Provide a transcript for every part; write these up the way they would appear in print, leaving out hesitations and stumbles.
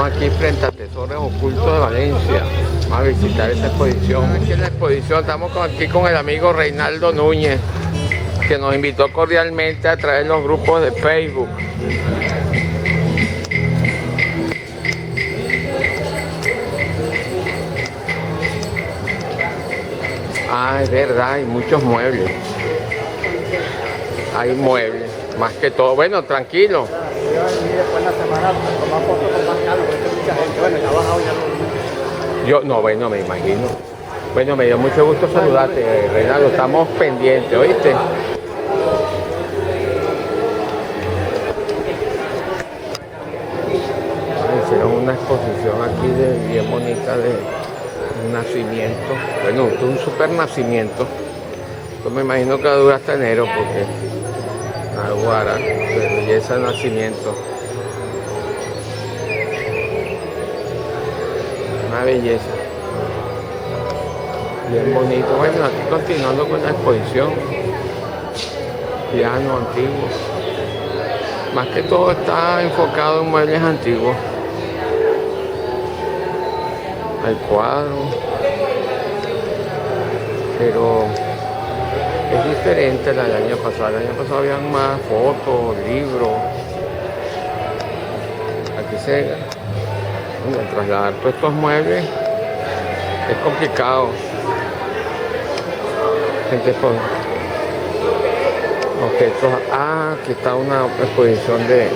aquí frente a Tesoros Ocultos de Valencia. Vamos a visitar esa exposición. Aquí en la exposición estamos aquí con el amigo Reinaldo Núñez, que nos invitó cordialmente a través de los grupos de Facebook. Ah, es verdad, hay muchos muebles. Hay muebles, más que todo. Bueno, tranquilo. Yo, no, bueno, me imagino. Bueno, me dio mucho gusto saludarte, Reinaldo. Estamos pendientes, ¿oíste? Hicieron una exposición aquí bien bonita de un nacimiento. Bueno, esto es un super nacimiento. Esto me imagino que va a durar hasta enero porque Aguara, de belleza de nacimiento. Una belleza. Bien bonito. Bueno, aquí continuando con la exposición. Piano antiguo. Más que todo está enfocado en muebles antiguos. Hay cuadros. Pero es diferente al año pasado. El año pasado habían más fotos, libros. Aquí trasladar todos estos muebles es complicado. Gente con objetos. Ah, aquí está una exposición de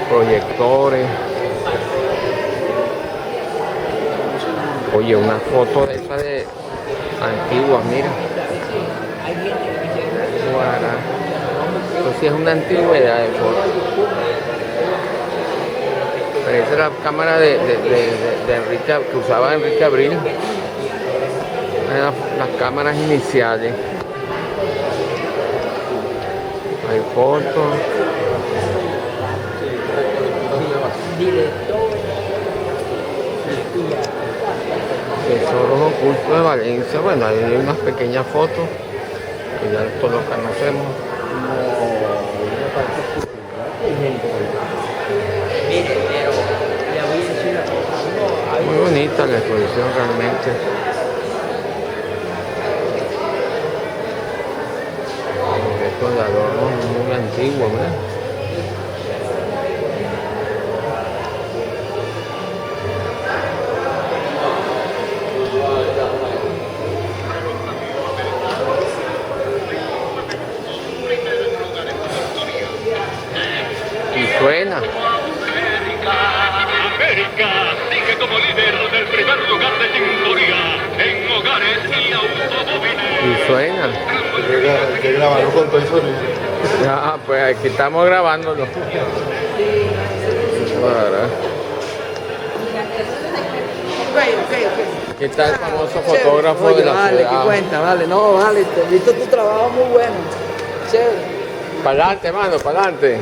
proyectores. Oye, una foto de esa de antiguas, mira. Esto sí es una antigüedad de foto. Parece la cámara de Enrique, que usaba Enrique Abril. Las cámaras iniciales. Hay fotos. Tesoros Ocultos de Valencia. Bueno, hay unas pequeñas fotos que ya todos los conocemos. Muy bonita la exposición realmente. Estos de adornos muy antiguos, ¿verdad? Y suena. América sigue como líder del primer lugar de sintonía en hogares y automóviles. Y suena. Que grabaron con todo eso. Ah, pues aquí estamos grabándolo. ¿Qué tal el famoso fotógrafo Oye, de la vale, ciudad? ¿qué cuenta? Vale, no, vale, te he visto tu trabajo muy bueno. Chévere. Para adelante, mano, para adelante.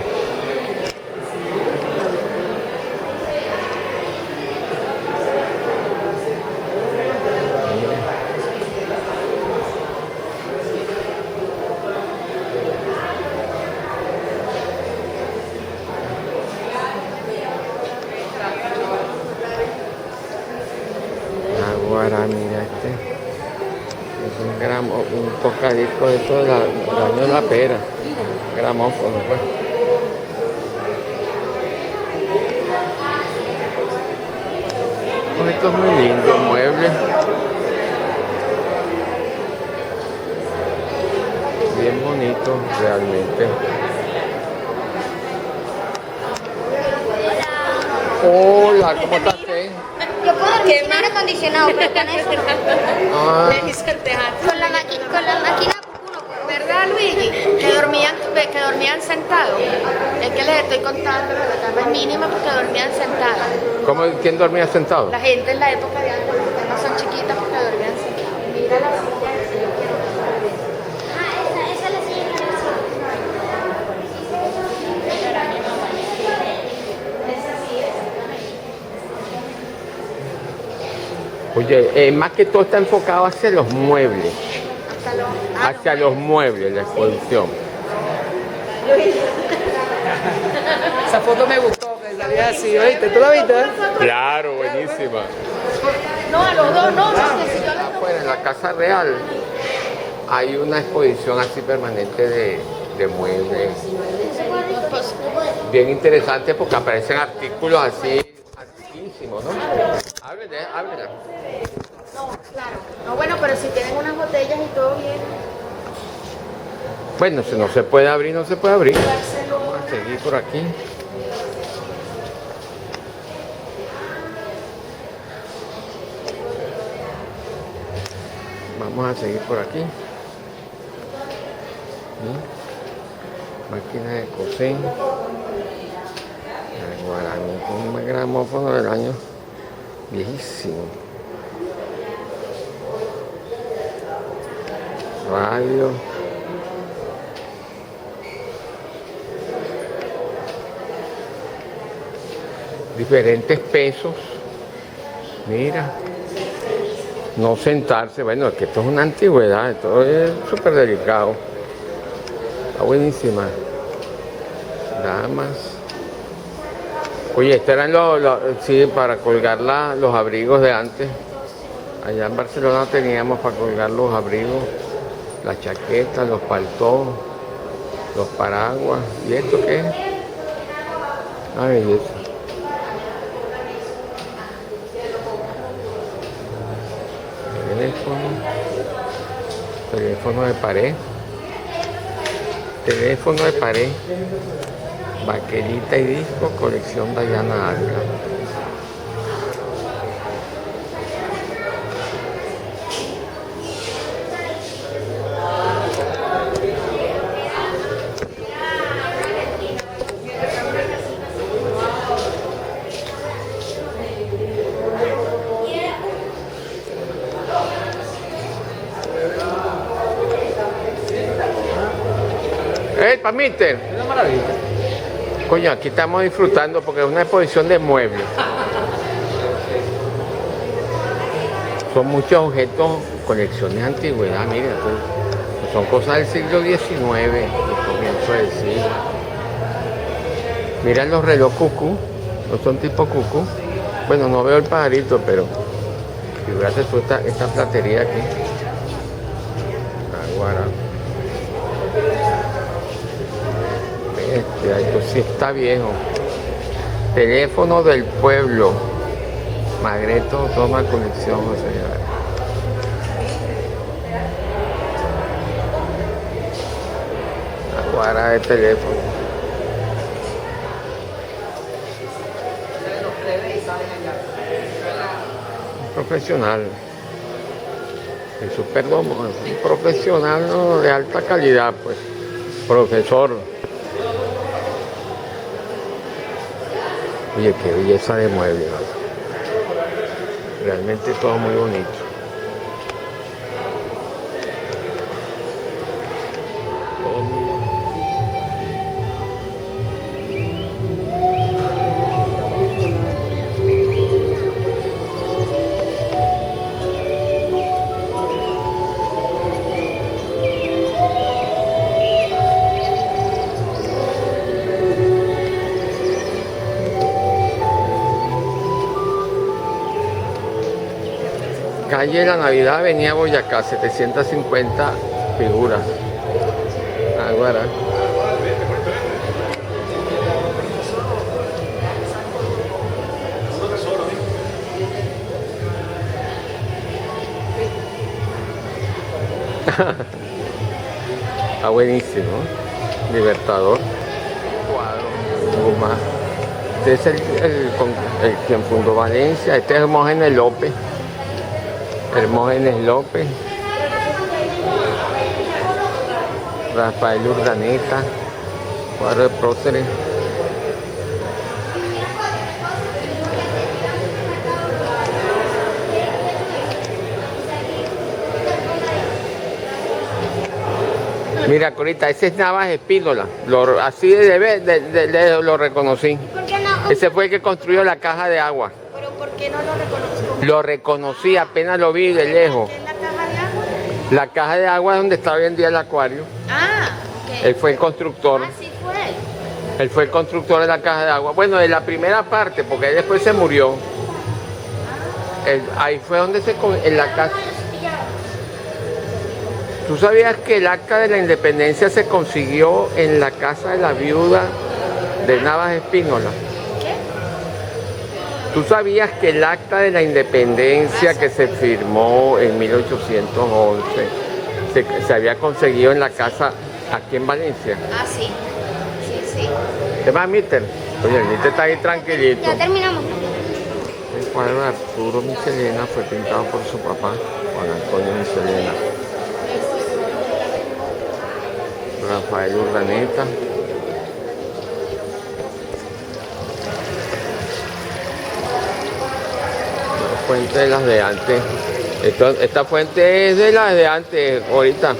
Ahora mira es un tocadisco de esto del año de la pera, gramófono pues. Esto es muy lindo, mueble, bien bonito realmente. Hola, ¿cómo estás? Yo puedo dormir sin aire acondicionado, pero con eso no. Ah, Con la máquina uno puede. ¿Verdad, Luigi? Que dormían sentados. Es que les estoy contando que la cama es mínima porque dormían sentados. ¿Quién dormía sentado? La gente en la época de antes, las camas son chiquitas porque dormían sentados. Mira la silla que yo quiero ver. Esa es la silla que yo Oye, más que todo está enfocado hacia los muebles. Hacia los muebles, la exposición. Esa foto me gustó, que Salía así, ¿oíste? ¿Tú la viste? Claro, buenísima. No, a los dos, no, que si yo les Afuera, en la Casa Real, hay una exposición así permanente de muebles. Bien interesante porque aparecen artículos así, antiquísimos, ¿no? Ábrela, ábrela. No, claro. No, bueno, pero si tienen unas botellas y todo bien. Bueno, si no se puede abrir, no se puede abrir. Vamos a seguir por aquí. Vamos a seguir por aquí. Máquina de coser. Guaraní, un gramófono del año viejísimo. Radio. Diferentes pesos. Mira. No sentarse, bueno, es que esto es una antigüedad, esto es súper delicado. Está buenísima. Damas. Oye, estos eran sí, para colgar los abrigos de antes. Allá en Barcelona teníamos para colgar los abrigos, las chaquetas, los paltos, los paraguas. ¿Y esto qué es? Una belleza. Teléfono de pared, baquelita y disco, colección Diana Arca. Mister. Una maravilla. Coño, aquí estamos disfrutando porque es una exposición de muebles. Son muchos objetos, colecciones de antigüedad, mira, son cosas del siglo XIX, del comienzo del siglo. Mira los relojes cucú, no son tipo cucú. Bueno, no veo el pajarito, pero fíjate tú esta platería aquí. Aguara. Esto sí está viejo. Teléfono del pueblo. Magreto toma conexión, o sea. Aguara de teléfono. Un profesional. Es súper un profesional, ¿no? De alta calidad, pues. Profesor. Oye, qué belleza de muebles, ¿no? Realmente todo muy bonito. Calle La Navidad, Avenida Boyacá, 750 figuras. Aguara. Está buenísimo. Libertador. Cuadro. Guma. Este es el quien fundó Valencia. Este es Hermógenes López. Hermógenes López, Rafael Urdaneta, cuadro de próceres. Mira, Corita, ese es Navas Espínola, así lo reconocí. ¿Por qué no? Ese fue el que construyó la caja de agua. ¿Pero por qué no lo reconozco? Lo reconocí, apenas lo vi de lejos. ¿Qué es la caja de agua? La caja de agua es donde está hoy en día el acuario. Ah, ok. Él fue el constructor. Ah, sí fue. Él fue el constructor de la caja de agua. Bueno, de la primera parte, porque él después se murió. Ahí fue donde en la casa. ¿Tú sabías que el acta de la independencia se consiguió en la casa de la viuda de Navas Espínola? ¿Tú sabías que el acta de la independencia que se firmó en 1811 se había conseguido en la casa aquí en Valencia? Ah, sí. Sí, sí. ¿Qué más, mister? Oye, el mister está ahí tranquilito. Ya terminamos. El cuadro de Arturo Michelena fue pintado por su papá, Juan Antonio Michelena. Rafael Urdaneta. La fuente de las de antes. Esta fuente es de las de antes, ahorita.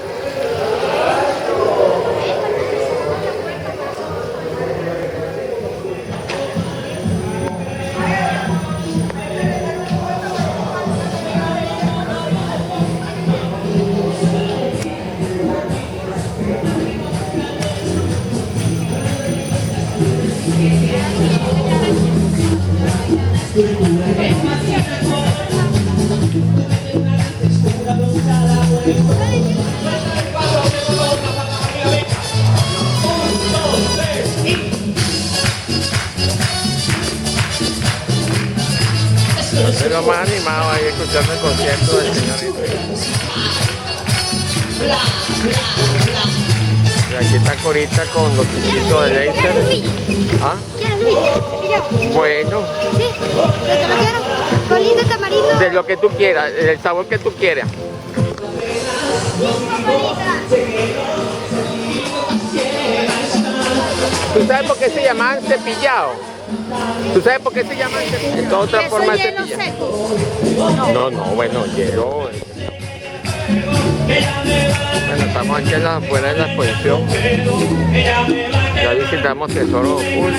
Es lo más animado ahí escuchando el concierto del señor. Y aquí está Corita con los chiquitos de laser. ¿Ah? ¿Quieres, Luis? Bueno, ¿Sí? ¿De qué lo quiero? ¿Colín de tamarindo? de lo que tú quieras, del sabor que tú quieras. ¿Tú sabes por qué se llaman cepillado? ¿Tú sabes por qué se llaman cepillado? Es otra forma de hielo cepillar. seco? No, bueno, hielo. Bueno, estamos aquí afuera de la exposición. Ya visitamos Tesoro Oculto.